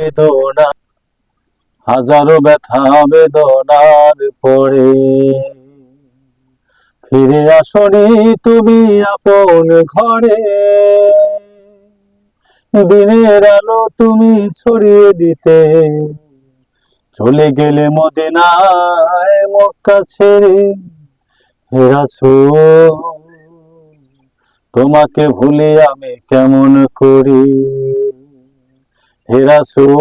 বেদনা, হাজারো ব্যথা বেদনার পরে ফিরে আসনি তুমি আপন ঘরে। দিনের আলো তুমি ছড়িয়ে দিতে চলে গেলে মদিনায় মক্কা ছেড়ে। হে রাসূল, তোমাকে ভুলে আমি কেমন করি। হে রাসূল,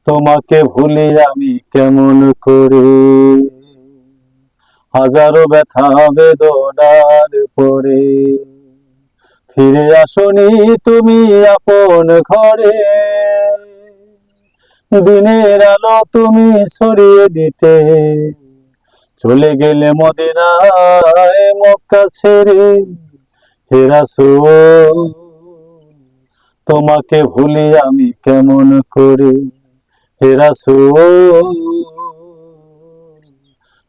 তোমাকে ভুলে আমি কেমন করি। হাজারো ব্যথা বেদনার পরে ফিরে আসনি তুমি আপন ঘরে। দিনের আলো তুমি ছড়িয়ে দিতে চলে গেলে মদিনায় মক্কা ছেড়ে। হে রাসূল, তোমাকে ভুলি আমি কেমন করি। হে রাসূল,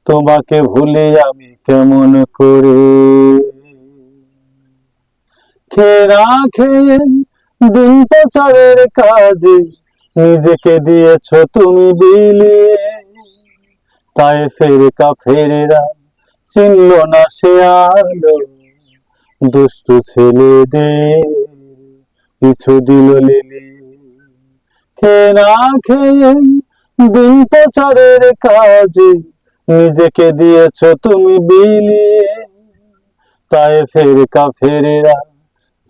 তোমাকে ভুলি আমি কেমন করি। খেয়ে না খেয়ে দিন প্রচারের কাজে নিজেকে দিয়েছ তুমি বিলিয়ে। তায়েফের কাফেরেরা চিনল না সে আলো, দুষ্টু ছেলেদের পিছু দিল লেলিয়ে। খেয়ে না খেয়ে দিন প্রচারের কাজে নিজেকে দিয়েছ তুমি বিলিয়ে। তায়েফের কাফেরেরা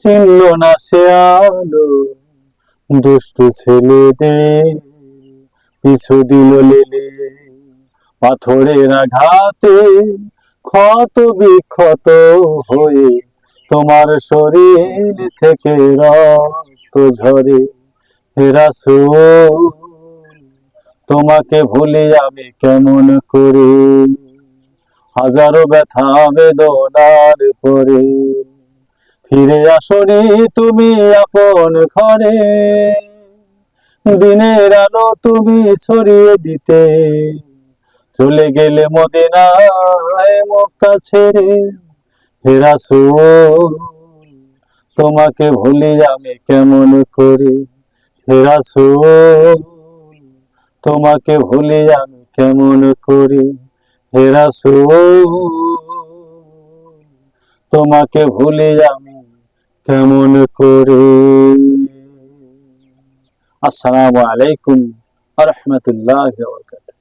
চিনল না সে আলো, দুষ্টু ছেলেদের পিছু দিল লেলিয়ে। পাথরের আঘাতে ক্ষত বিক্ষত হয়ে তোমার শরীর থেকে রক্ত ঝরে। হে রাসূল, তোমাকে ভুলি আমি কেমন করি। হাজারো ব্যথা বেদনার পরে ফিরে আসনি তুমি আপন ঘরে। দিনের আলো তুমি ছড়িয়ে দিতে চলে গেলে মদিনায় মক্কা ছেড়ে। হে রাসূল, তোমাকে ভুলি আমি কেমন করি। হে রাসূল, তোমাকে ভুলি আমি কেমন করি। হে রাসূল, তোমাকে ভুলি আমি কেমন করি। আসসালামু আলাইকুম ওয়া রাহমাতুল্লাহি ওয়া বারাকাতুহু।